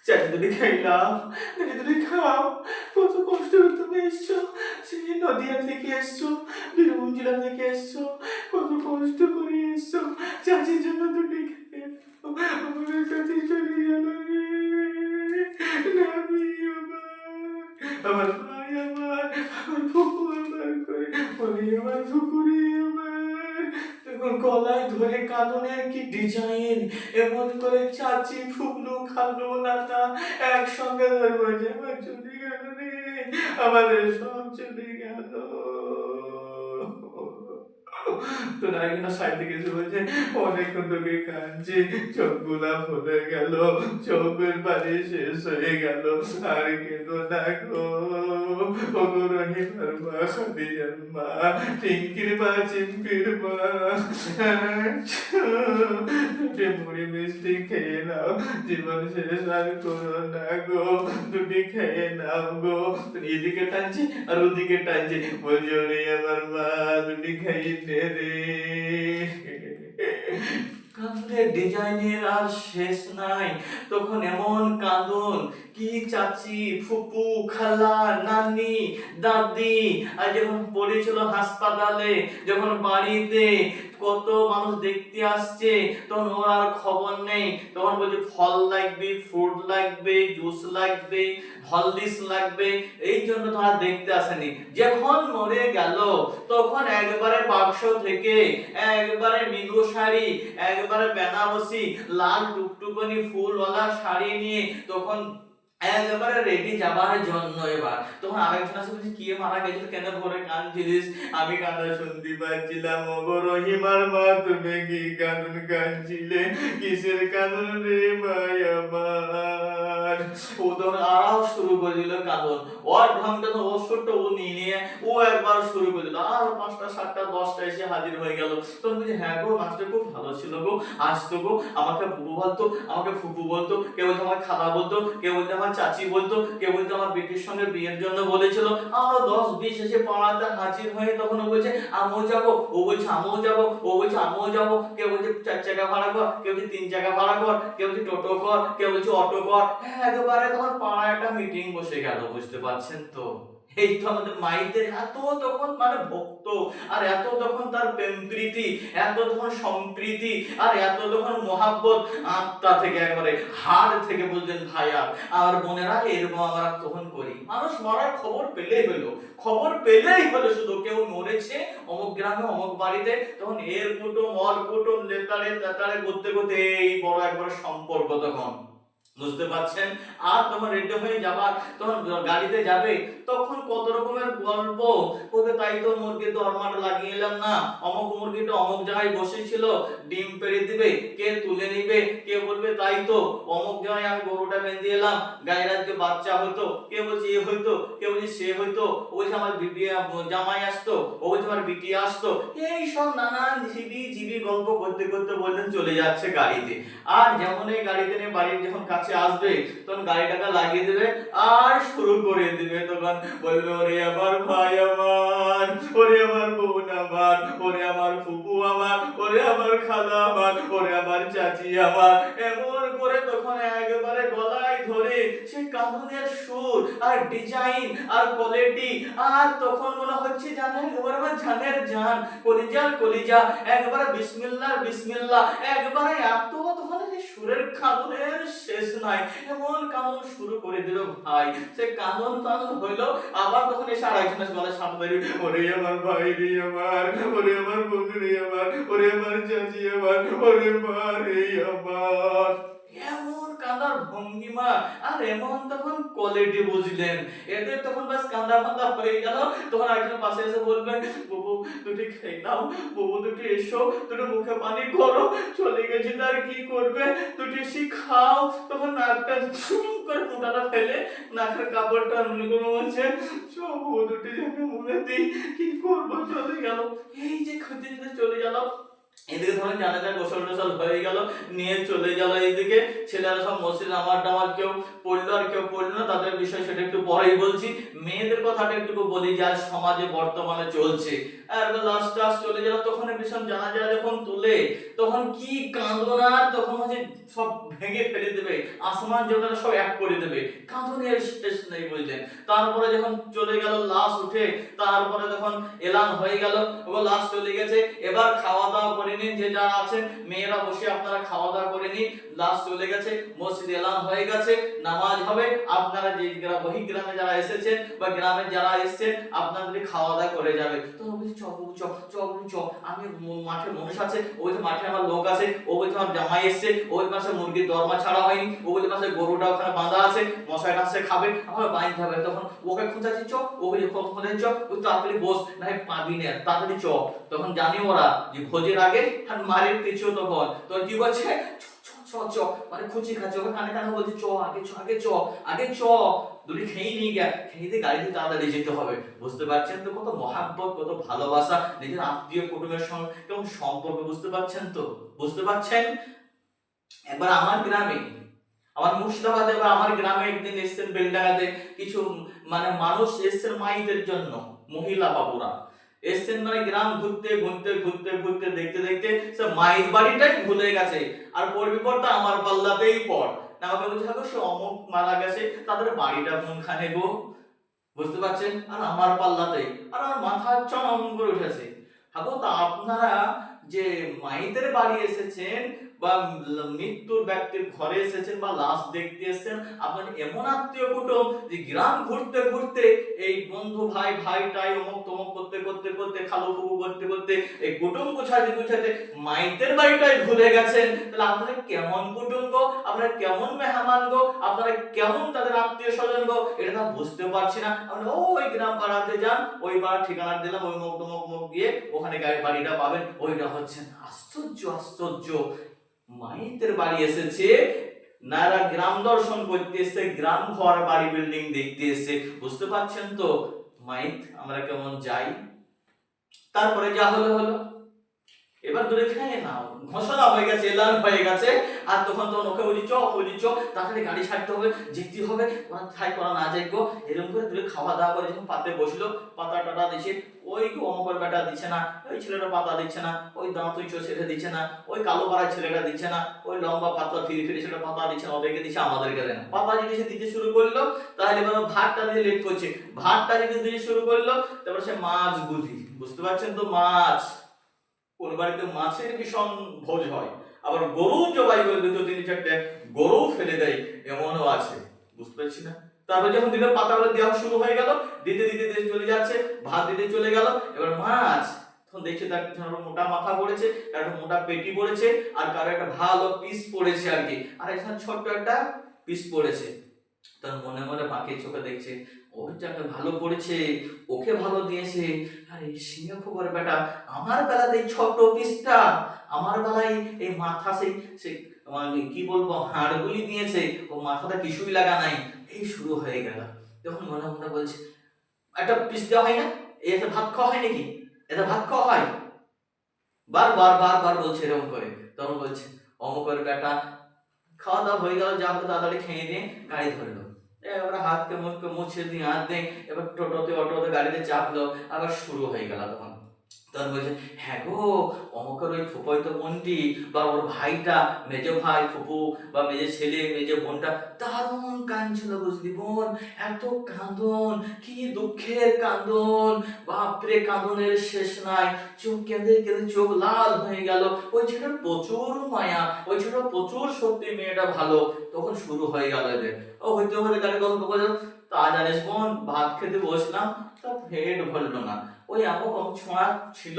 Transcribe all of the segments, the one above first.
চাটি দুটি খাইলাম, দুটি দুটি খাও। কত কষ্ট করে তুমি এসছো, সেই নদিয়া থেকে এসছো, বীরভূম জেলা থেকে এসছো, কত কষ্ট করে এসছো। চাচির জন্য দুটি খেয়ে নাও। আমার চাচি চলে গেল রে, নামি আমার ভাই আমার ফুপু আমার করে, ওরে আমার ফুপুরে আমার। তখন গলায় ধরে কাঁদনের কি ডিজাইন, এমন করে চাচি ফুবলু খালু নানা একসঙ্গে ধরবো যে আমার চলে গেল রে, আমাদের সব চলে গেল। তো নায়িকা সাইড থেকে এসে বলছে অনেকক্ষণ তোকে কাঁদছে, চোখগুলা ফুলে গেল, চোখের পানি শেষ হয়ে গেল, আর কেঁদো না গো। ওগো রহিমার মা, খাদিজার মা, টিঙ্কির মা, চিম্পির মা, দুটি মুড়ি মিষ্টি খেয়ে নাও, জীবন শেষ আর করো না গো, দুটি খেয়ে নাও গো। এদিকে টানছে আর ওদিকে টানছে, বলছে ওরে আমার মা, দুটি খাইয়ে দে রে। কাঁদনের ডিজাইনের আর শেষ নাই। তখন এমন কাঁদন, কি চাচি ফুপু খালা নানি দাদি, আর যখন পড়েছিল হাসপাতালে, যখন বাড়িতে কত মানুষ দেখতে আসছে, তখন ওর আর খবর নেই। তখন বলছে ফল লাগবে, ফ্রুট লাগবে, জুস লাগবে, হলদিস লাগবে, এই জন্য তারা দেখতে আসেনি। যখন মরে গেল তখন একবারে বাক্স থেকে একবারে মিনু শাড়ি, একবারে বেনারসি লাল টুকটুকনি ফুলওয়ালা শাড়ি নিয়ে তখন একবারে রেডি যাবার জন্য। এবার তখন আরেকজন আসে বলছে কি মারা গেছিল, কেন ভরে কাঁদছিলিস? আমি কান্না শুনতে পাচ্ছিলাম। ওগো রহিমার মা, তুমি কি কাঁদন কাঁদছিলে? কিসের কাঁদন রে ভাই আমার? ও তখন আরো শুরু করে দিল কাঁদন। ওর ঢংটা তো ওষুধটা ও নিয়ে ও একবার শুরু করে দিল। আর 5টা 7টা 10টা এসে হাজির হয়ে গেল। তখন বলছে হ্যাঁ গো, নাচটা খুব ভালো ছিল গো, আসতো গো, আমাকে বুবু বলতো, আমাকে ফুপু বলতো, কেউ বলতো আমার খালা বলতো, কেউ বলতো আমার চাচি বলতো, কেউ বলতো আমার বেটির সঙ্গে বিয়ের জন্য বলেছিল। আরো 10-20 এসে পাড়াতে হাজির হয়ে তখন ও বলছে আমিও যাবো, ও বলছে আমিও যাবো, ও বলছে আমিও যাবো, কেউ বলছে 4 চাকা ভাড়া কর, কেউ বলছে 3 চাকা ভাড়া কর, কেউ বলছে টোটো কর, কেউ বলছে অটো কর। হ্যাঁ, একেবারে তখন পাড়ায় একটা মিটিং বসে গেল, বুঝতে পারছেন তো? এই তো আমাদের মাইদের এত তখন মানে ভক্ত, আর এত তখন তার প্রেম প্রীতি, এত তখন সম্প্রীতি, আর এত তখন মহাব্বত আত্মা থেকে একবারে হাড় থেকে, বুঝলেন ভাইয়া আর বোনেরা, এরকম আমরা তখন করি। মানুষ মরার খবর পেলেই হলো, খবর পেলেই হলো, শুধু কেউ মরেছে অমুক গ্রামে অমুক বাড়িতে, তখন এর কুটুম অর কুটুম লেতাড়ে তেতাড়ে করতে করতে এই বড় একবার সম্পর্ক তখন, বুঝতে পারছেন? আর তোমার রেডি হয়ে যাবার, তখন গাড়িতে যাবে, তখন কত রকমের গল্প করবে। তাই তো মুরগির দরমাটা লাগিয়ে এলাম না, অমুক মুরগিটা অমুক জায়গায় বসেছিল, ডিম পেড়ে দিবে, কে তুলে নিবে, কে বলবে তাই তো অমুক জায়গায় আমি গরুটা বেঁধে এলাম, গায়ের আজকে বাচ্চা হতো, কে বলছে এ হইতো, কে বলছে সে হইতো, ও বলছে আমার বিবি জামাই আসতো, ও বলছে আমার বিটি আসতো। এই সব নানান ঝিবি ঝিবি গল্প করতে করতে বললেন চলে যাচ্ছে গাড়িতে। আর যেমন এই গাড়িতে নিয়ে বাড়ির যখন কাছে আসবে, তখন গাড়িটাকে লাগিয়ে দেবে আর শুরু করে দিবে। তখন বলবে ওরে আমার ভাই আমার, ওরে আমার বোন আমার, ওরে আমার ফুপু আমার, ওরে আমার খালা আমার, ওরে আমার চাচি আমার, এমন করে তখন একেবারে গলায় ধরে সে কাঁধনের সুর আর ডিজাইন আর কোয়ালিটি, আর তখন মনে হচ্ছে জানেন একবার আমার জানের জান, কলিজার কলিজা, একবারে বিসমিল্লাহ বিসমিল্লাহ, একবারে এত তখন সুরের কাঁদনের শেষ নাই। এমন কাঁদন শুরু করে দিল ভাই, সে কাঁদন কাঁদন হইলো। আবার তখন এসে আরেকজনের গলায় সাপ ধরে, ওরে আমার ভাই রে আমার, ওরে আমার বোন রে আমার, ওরে আমার চাচি আমার, ওরে মা রে আমার। এমন কাঁদার ভঙ্গিমা আর এমন তখন কোয়ালিটি, বুঝলেন? এদের তখন বাস কাঁদা ফাঁদা হয়ে গেল। তখন একজন পাশে এসে বলবে বাবু দুটি খেয়ে নাও, বাবু দুটি এসো, দুটো মুখে পানি করো, চলে গেছি তার কি করবে, দুটি এসে খাও। তখন নাকটা ঝুম করে মোটাটা ফেলে নাকের কাপড়টা মনে করে বলছে সব দুটি যেন মুখে দিই, কি করবো, চলে গেল। এই যে খুঁজে চলে গেল। এদিকে ধরুন জানাজা গোসল টোসল হয়ে গেল, নিয়ে চলে গেল। এইদিকে ছেলেরা সব মসজিদ নামাজ টামাজ কেউ পড়লো আর কেউ পড়লো না। তাদের বিষয় সেটা একটু পরেই বলছি। মেয়েদের কথাটা একটু বলি যে আজ সমাজে বর্তমানে চলছে। আর লাস্ট চলে গেল, তখন ভীষণ জানাজা যখন তুলে তখন কি কাঁদনার, তখন হচ্ছে সব ভেঙে ফেলে দেবে, আসমান জগৎ সব এক করে দেবে, কাঁদনের শেষ নেই বুঝলেন। তারপরে যখন চলে গেল লাশ উঠে, তারপরে যখন এলান হয়ে গেল ও লাশ চলে গেছে, এবার খাওয়া দাওয়া করে নিন, যে যারা আছেন মেয়েরা বসে আপনারা খাওয়া দাওয়া করে নিন। লাশ চলে গেছে, মসজিদ এলান হয়ে গেছে, নামাজ হবে, আপনারা যে বহিগ্রামে যারা এসেছেন বা গ্রামে যারা এসেছেন আপনাদের খাওয়া দাওয়া করে যাবে। তো বলছি চ বাবু, চ চ বাবু চ, আমি মাঠে মানুষ আছে, ওই যে মাঠে আমার লোক আছে, ও বলছে আমার জামাই এসছে, ওই পাশে মুরগির দরমা ছাড়া হয়নি, ও বলছে পাশে গরুটা ওখানে বাঁধা আছে, মশাই টাসে খাবে, আমার বাঁধতে হবে। তখন ওকে খোঁজাচ্ছি, চ, ও বলছে খোঁজাচ্ছি, চ, ওই তাড়াতাড়ি বস, না পাবি না, তাড়াতাড়ি চ। তখন জানি ওরা যে ভোজের আগে আর মারের পিছু, তখন কি করছে, চ চ, মানে খুঁচি খাচ্ছে, ওকে কানে কানে বলছে চ, আগে চ, আগে চ, আগে চ, দুটি খেয়ে নিয়ে গিয়া, খেয়ে দিয়ে গাড়িতে তাড়াতাড়ি যেতে হবে। বুঝতে পারছেন তো কত মহাব্বত, কত ভালোবাসা, নিজের আত্মীয় কুটুমের সঙ্গে কেমন সম্পর্ক, বুঝতে পারছেন তো, বুঝতে পারছেন। একবার আমার গ্রামে, আমার মুর্শিদাবাদে বা আমার গ্রামে একদিন এসছেন বেলডাঙ্গাতে কিছু মানে মানুষ এসছেন মাইদের জন্য, মহিলা বাবুরা এসছেন, মানে গ্রাম ঘুরতে ঘুরতে ঘুরতে ঘুরতে দেখতে দেখতে সে মায়ের বাড়িটাই ভুলে গেছে, আর পড়বি পড়তা আমার পাল্লাতেই পড়। না আমাকে বলছে হাগো সে অমুক মারা গেছে, তাদের বাড়িটা কোনখানে গো, বুঝতে পারছেন, আর আমার পাল্লাতেই, আর আমার মাথা চম করে উঠেছে। হাগো তা আপনারা যে মাইদের বাড়ি এসেছেন বা মৃত্যুর ব্যক্তির ঘরে এসেছেন বা লাশ দেখতে এসেছেন, আপনার এমন আত্মীয় কুটুম যে গ্রাম ঘুরতে ঘুরতে এই বন্ধু ভাই ভাইটাই অমুক তমুক করতে করতে করতে খালু ফুবু করতে করতে এই কুটুম গুছাতে গুছাতে মাইদের বাড়িটাই ভুলে গেছেন, তাহলে আপনারা কেমন কুটুম গো, আপনারা কেমন মেহমান গো, আপনারা কেমন তাদের আত্মীয় স্বজন গো, এটা না বুঝতে পারছি না। আমরা ওই গ্রাম পাড়াতে যান, ওই পাড়ার ঠিকানা দিলাম, ওই মুখ তমুক মুখ দিয়ে ওখানে গায়ে বাড়িটা পাবেন, ওইটা হচ্ছে আশ্চর্য আশ্চর্য। মাইতের বাড়ি এসেছে, নারা গ্রাম দর্শন করতে এসে, গ্রাম ঘর বাড়ি বিল্ডিং দেখতে এসে, বুঝতে পারছেন তো মাইত আমরা কেমন যাই। তারপরে যা হলো হলো, এবার দূরে খেয়ে নাও, ঘোষণা হয়ে গেছে, এলান হয়ে গেছে, আর তখন ওকে বলি চ, বলি চ, তাড়াতাড়ি গাড়ি ছাড়তে হবে, যেতে হবে, ওরা ঠাই করা না যাই গো। এরকম করে দূরে খাওয়া দাওয়া করে যখন পাতে বসলো, পাতা টাটা দিচ্ছে, ওই অমকর বেটা দিচ্ছে না, ওই ছেলেটা পাতা দিচ্ছে না, ওই দাঁতুই চো ছেলে দিচ্ছে না, ওই কালো পাড়ার ছেলেটা দিচ্ছে না, ওই লম্বা পাতলা ফিরি ফিরি ছেলেটা পাতা দিচ্ছে না, ওদেরকে দিচ্ছে, আমাদেরকে দেয় না। পাতা যদি সে দিতে শুরু করলো, তাহলে এবার ভাতটা দিয়ে লেট করছে, ভাতটা যদি দিতে শুরু করলো, তারপর সে মাছ গুলি, বুঝতে পারছেন তো, মাছ, কোন বাড়িতে মাছের ভীষণ ভোজ হয়, আবার গরু জবাই করে দুটো তিন চারটে গরু ফেলে দেয়, এমনও আছে, বুঝতে পারছি না। তারপর যখন দিনের পাতাগুলো দেওয়া শুরু হয়ে গেল, দিতে দিতে দিতে চলে যাচ্ছে, ভাত দিতে চলে গেল, এবার মাছ, তখন দেখছে তার মোটা মাথা পড়েছে, একটা মোটা পেটি পড়েছে, আর কারো একটা ভালো পিস পড়েছে আর কি, আর এখানে ছোট্ট একটা পিস পড়েছে। তার মনে মনে বাকি চোখে দেখছে, ওইটাকে ভালো পড়েছে, ওকে ভালো দিয়েছে, আরে সিংহ খবর বেটা, আমার বেলাতে এই ছোট পিসটা, আমার বেলায় এই মাথা সেই সেই কি বলবো হাড়গুলি দিয়েছে, ও মাথাটা কিছুই লাগা নাই, এই শুরু হয়ে গেল। তখন মনে মনে বলছে একটা পিস দেওয়া হয় না, এতে ভাত খাওয়া হয় নাকি, এতে ভাত খাওয়া হয়, বার বার বার বলছে এরকম করে। তখন বলছে অমুকের বেটা, খাওয়া দাওয়া হয়ে গেল, যা হোক তাড়াতাড়ি খেয়ে দিয়ে গাড়ি ধরলো, এবার হাতকে মুখকে মুছে দিয়ে হাত দিয়ে এবার টোটোতে অটোতে গাড়িতে চাপলো, আবার শুরু হয়ে গেল। তখন তখন বলছে হ্যাঁ গো, অমুকের ওই ফুফাইতো বোনটি বা ওর ভাইটা, মেজো ভাই ফুফু বা মেজো ছেলে মেজো বোনটা দারুণ কাঁদছিল, বুঝলি বোন, এত কাঁদন, কি দুঃখের কাঁদন, বাপরে কাঁদনের শেষ নাই, চোখ কেঁদে কেঁদে চোখ লাল হয়ে গেল, ওই ছেলেটার প্রচুর মায়া, ওই ছেলেটা প্রচুর সত্যি মেয়েটা ভালো। তখন শুরু হয়ে গেল এদের, ও হইতে হতে গাড়ি গল্প করে, তা জানিস বোন, ভাত খেতে বসলাম, তা পেট ভরলো না, ওই অমুক অমুক ছোঁয়া ছিল,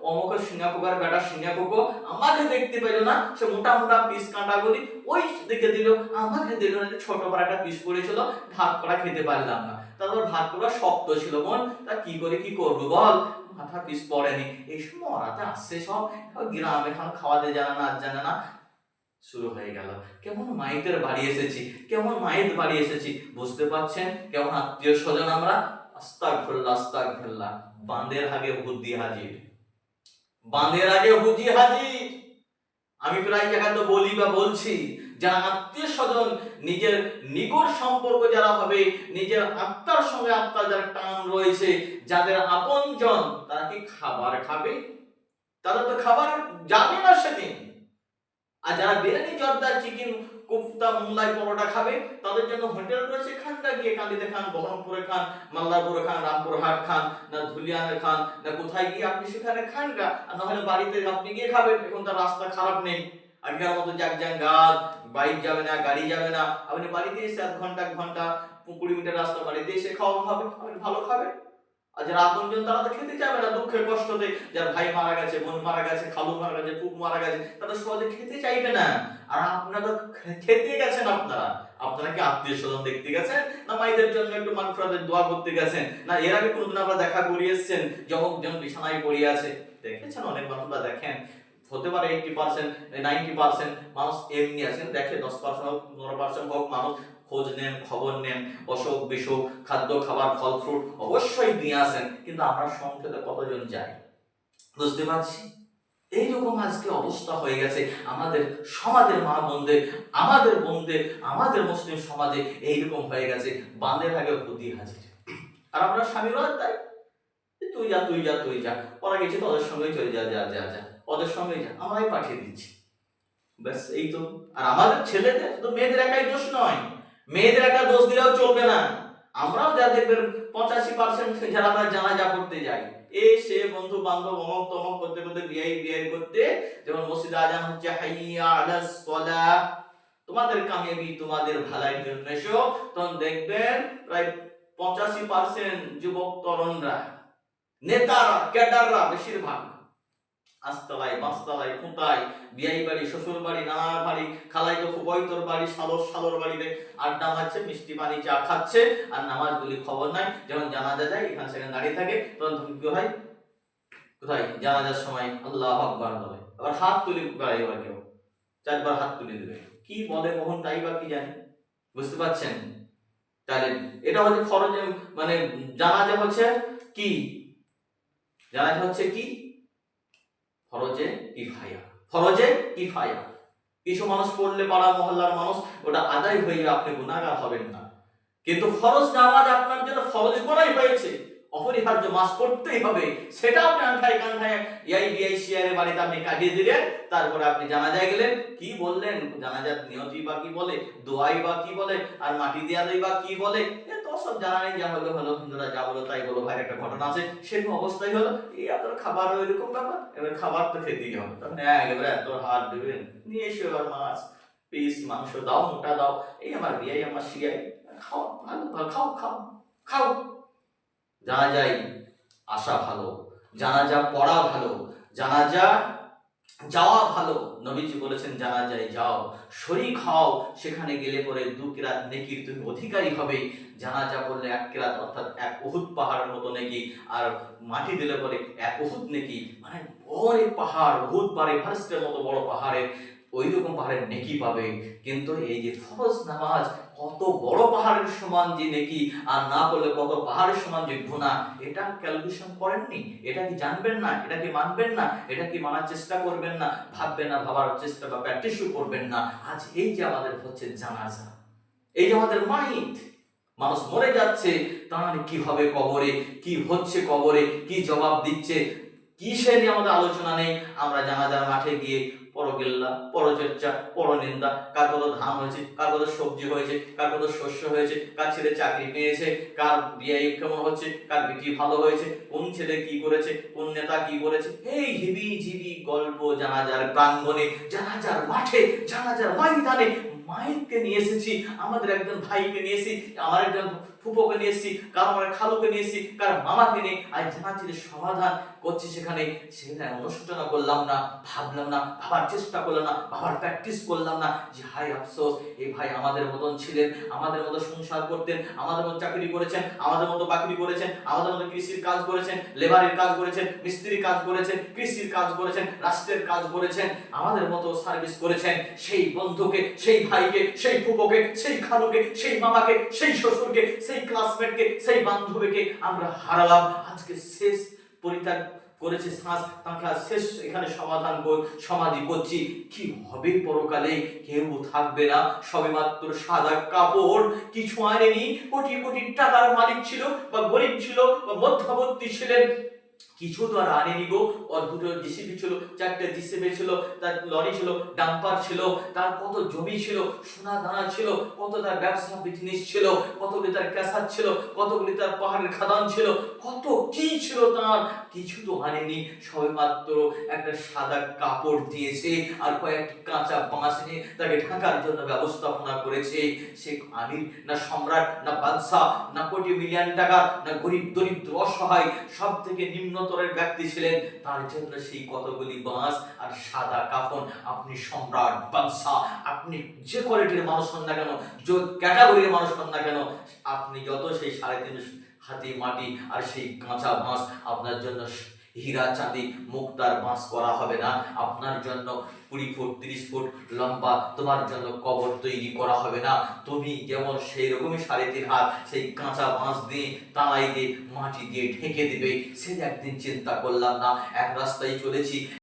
অমুকের সিঙ্গা পোকার বেটা সিঙ্গা পোকো আমাকে দেখতে পেলো না, সে মোটা মোটা পিস কাঁটা গুলি ওই দিকে দিল, আমাকে দিল না, ছোট বড় একটা পিস পড়েছিল, ভাত করা খেতে পারলাম না, তারপর ভাত করা শক্ত ছিল বোন, তা কি করে কি করবো বল, মাথা পিস পড়েনি, এইসব মরাতে আসছে সব, গ্রামে এখন খাওয়াতে জানে না, জানে না। শুরু হয়ে গেল, কেমন মাইতের বাড়ি এসেছি, কেমন মাইত বাড়ি এসেছি, বুঝতে পারছেন কেমন আত্মীয় স্বজন আমরা। আস্তাগফিরুল্লাহ আস্তাগফিরুল্লাহ, বাঁধের আগে বুদ্ধি হাজির, বাঁধের আগে বুদ্ধি হাজির। আমি প্রায় জায়গায় তো বলি বা বলছি যারা আত্মীয় স্বজন, নিজের নিকট সম্পর্ক যারা হবে, নিজের আত্মার সঙ্গে আত্মার যারা টান রয়েছে, যাদের আপনজন, তারা কি খাবার খাবে? তারা তো খাবার যাবে না সেদিন। আর যারা বিরিয়ানি, জর্দা, চিকেন, কোফতা, মোগলাই, পরোটা খাবে, তাদের জন্য হোটেল রয়েছে, খানটা গিয়ে কান্দিতে খান, বহরমপুরে খান, মাল্লারপুরে খান, রামপুরহাট খান, না ধুলিয়ানে খান, না কোথায় গিয়ে আপনি সেখানে খান গা। আর নাহলে বাড়িতে আপনি গিয়ে খাবেন, এখন তার রাস্তা খারাপ নেই, আগের মতো জাগজাঙ্গাল, বাইক যাবে না, গাড়ি যাবে না, আপনি বাড়িতে এসে আধ ঘন্টা 20 মিনিটের রাস্তা বাড়িতে এসে খাওয়া হবে, আপনি ভালো খাবেন। আর যারা আপনজন তারা তো খেতে যাবে না, দুঃখের কষ্টতে, যার ভাই মারা গেছে, বোন মারা গেছে, খালু মারা গেছে, ফুফু মারা গেছে, তারা সহজে খেতে চাইবে না। আর আপনারা তো খেতে গেছেন, আপনারা কি আত্মীয় স্বজন দেখতে গেছেন, না মাইদের জন্য একটু মাগফিরাতের দোয়া করতে গেছেন, না এর আগে কোনোদিন আপনারা দেখা করিয়ে এসেছেন যে অমুকজন বিছানায় পড়ে আছে? দেখেছেন অনেক মানুষরা দেখেন, হতে পারে 80% 90% মানুষ এমনি আছেন, দেখে 10% হোক 15% হোক মানুষ খোঁজ নেন, খবর নেন, অসুখ বিসুখ, খাদ্য খাবার, ফল ফ্রুট অবশ্যই নিয়ে আসেন, কিন্তু আমরা সংক্ষেপে কতজন যাই? বুঝতে পারছি এইরকম আজকে অবস্থা হয়ে গেছে আমাদের সমাজের, মা বোনদের, আমাদের বোনদের, আমাদের মুসলিম সমাজে এইরকম হয়ে গেছে। বাঁধের আগে হুদি হাজির, আর আমরা স্বামীরা তাই তুই যা তুই যা তুই যা, ওরা গেছে তোদের সঙ্গেই চলে যা যা যা যা, ওদের সঙ্গেই যা, আমরাই পাঠিয়ে দিচ্ছি, ব্যাস এই তো। আর আমাদের ছেলেদের তো, মেয়েদের একাই দোষ নয়, মেয়েদের একা দোষ দিলেও চলবে না। আমরাও যা দেখবেন 85% যারা আমরা জানাজা করতে যাই, এ সে বন্ধু বান্ধব অমক তমক করতে করতে বিয়ে করতে, যেমন মসজিদে আজান হচ্ছে হাইয়া আলাস সালাহ, তোমাদের কামিয়াবি তোমাদের ভালোর জন্য এসো, তখন দেখবেন প্রায় 85% যুবক তরুণরা, নেতারা, ক্যাডাররা বেশিরভাগ আস্তলায় বাস্তলায় খুঁতায়, বিয়াই বাড়ি, শ্বশুর বাড়ি, নানার বাড়ি, খালাই তো ফুবইতর বাড়ি, সালোর বাড়িতে আড্ডা মারছে, মিষ্টি পানি চা খাচ্ছে, আর নামাজগুলি খবর নাই। যেমন জানাজা যায়, এখানে সেখানে দাঁড়িয়ে থাকে, তখন কি হয়, কোথায় জানাজার সময় আল্লাহু আকবার বলে, আবার হাত তুলে বেড়াই, এবার কেউ 4বার হাত তুলে দেবে, কি বলে কখন তাই বা কি জানি। বুঝতে পারছেন? তাহলে এটা হচ্ছে ফরজ, মানে জানাজা হচ্ছে কি, জানাজা হচ্ছে কি ফরজে কিফায়া, ফরজে কিফায়া। কিছু মানুষ পড়লে পাড়া মহল্লার মানুষ ওটা আদায় হয়ে আপনি গুনাহগার হবেন না, কিন্তু ফরজ নামাজ আপনার জন্য ফরজ করাই হয়েছে, অপরিহার্য মাস করতেই হবে, সেটা আপনি কান্ঠায় সিয়ারে বাড়িতে আপনি কাটিয়ে দিলেন, তারপরে আপনি জানাজায় গেলেন, কি বললেন, জানাজার নিয়তি বা কি বলে, দোয়াই বা কি বলে, আর মাটি দেওয়াই বা কি বলে, তো সব জানা নেই, যা হলো হিন্দুরা যা বলো তাই বলো, ভাই একটা ঘটনা আছে, সেরকম অবস্থায় হলো, এই আপনার খাবার ওইরকম ব্যাপার, এবার খাবার তো খেতেই হবে, তখন একেবারে এত হাত দেবেন, নিয়ে এসে এবার মাছ পিস মাংস দাও, মোটা দাও, এই আমার বিয়াই আমার শিয়াই, খাও ভালো খাও খাও খাও। জানাজায় আসা ভালো, জানাজা পড়া ভালো, জানাজা যাওয়া ভালো। নবীজি বলেছেন জানাজায় যাও, শরীক হও, সেখানে গেলে পরে 2 কিরাত নেকির তুমি অধিকারী হবে। জানাজা পড়লে 1 কিরাত অর্থাৎ 1 উহুদ পাহাড়ের মতো নেকি, আর মাটি দিলে পরে 1 উহুদ নেকি, মানে বড় পাহাড়, উহুদ পাহাড় এভারেস্টের মতো বড় পাহাড়ে, ওই রকম পাহাড়ের নেকি পাবে। কিন্তু এই যে ফরজ নামাজ, কত বড় পাহাড়ের সমান যে নেকি, আর না পড়লে কত পাহাড়ের সমান যে গুনাহ, এটা ক্যালকুলেশন করেননি? এটা কি জানবেন না? এটা কি মানবেন না? এটা কি মানার চেষ্টা করবেন না? ভাববেন না, ভাবার চেষ্টা বা প্র্যাকটিসও করবেন না? আজ এই যে আমাদের হচ্ছে জানাজা, এই যে আমাদের মাইত, মানুষ মরে যাচ্ছে, তার কি হবে কবরে, কি হচ্ছে কবরে, কি জবাব দিচ্ছে, কি সে নিয়ে আমাদের আলোচনা নেই। আমরা জানাজার মাঠে গিয়ে পরগিল্লা, পরচর্চা, পরনিন্দা, কার কত ধান হয়েছে, কার কত সবজি হয়েছে, কার কত শস্য হয়েছে, কার ছেলে চাকরি পেয়েছে, কার বিয়ে কেমন হচ্ছে, কার বেটি ভালো হয়েছে, কোন ছেলে কি করেছে, কোন নেতা কি করেছে, এই হিবি ঝিবি গল্প জানাজার প্রাঙ্গণে, জানাজার মাঠে, জানাজার ময়দানে। মাইককে নিয়ে এসেছি, আমাদের একজন ভাইকে নিয়ে এসেছি, আমার একজন ফুফোকে নিয়ে এসেছি, কার আমার খালুকে নিয়ে এসেছি, কার মামাকে নিয়ে, আর জানাজার সমাধান করছি, সেখানে অনুশোচনা করলাম না, ভাবলাম না, ভাবার চেষ্টা করলাম না, ভাবার প্র্যাকটিস করলাম না, যে হাই আফসোস, এই ভাই আমাদের মতন ছিলেন, আমাদের মতো সংসার করতেন, আমাদের মতো চাকরি করেছেন, আমাদের মতো বাকরি করেছেন, আমাদের মতো কৃষির কাজ করেছেন, লেবারের কাজ করেছেন, মিস্ত্রির কাজ করেছেন, কৃষির কাজ করেছেন, রাষ্ট্রের কাজ করেছেন, আমাদের মতো সার্ভিস করেছেন। সেই বন্ধুকে, সেই ভাইকে, সেই ফুফোকে, সেই খালুকে, সেই মামাকে, সেই শ্বশুরকে, সেই ক্লাসমেটকে, সেই বান্ধবীকে আমরা হারালাম। আজকে শেষ করেছে শ্বাস, তাকে আর শেষ এখানে সমাধি করছি। কি হবে পরকালে? কেউ থাকবে না, সবে মাত্র সাদা কাপড়, কিছু আনেনি। কোটি কোটি টাকার মালিক ছিল বা গরিব ছিল বা মধ্যবর্তী ছিলেন, কিছু তো আর আনেনি গো। ওর দুটো জিসিবি ছিল, চারটে জিসিবি ছিল, তার লরি ছিল, ডাম্পার ছিল, তার কত জমি ছিল, সোনা দানা ছিল, কত তার ব্যবসা বিজনেস ছিল, কতগুলি তার ক্যাসার ছিল, কতগুলি তার পাহাড়ের খাদান ছিল, কত কি ছিল তার। কিছু তো আনেনি, সবে মাত্র একটা সাদা কাপড় দিয়েছে আর কয়েকটি কাঁচা বাঁশ নিয়ে তাকে ঢাকার জন্য ব্যবস্থাপনা করেছে। সে আমির না সম্রাট না বাদশাহ না কোটি মিলিয়ন টাকা না গরিব দরিদ্র অসহায় সব থেকে নিম্নতরের ব্যক্তি ছিলেন, তার জন্য সেই কতগুলি বাঁশ আর সাদা কাফন। আপনি সম্রাট বাদশাহ, আপনি যে কোয়ালিটির মানুষ হন না কেন, যে ক্যাটাগরির মানুষ হন না কেন, আপনি যত সেই 3.5 হাতি মাটি আর সেই কাঁচা বাঁশ, আপনার জন্য হীরা চাঁদি মুক্তার বাঁশ করা হবে না। আপনার জন্য 20 ফুট 30 ফুট লম্বা তোমার জন্য কবর তৈরি করা হবে না। তুমি যেমন সেই রকমই 3.5 হাত সেই কাঁচা বাঁশ দিয়ে তালাই দিয়ে মাটি দিয়ে ঢেকে দিবে। সে একদিন চিন্তা করলাম না, এক রাস্তায় চলেছি,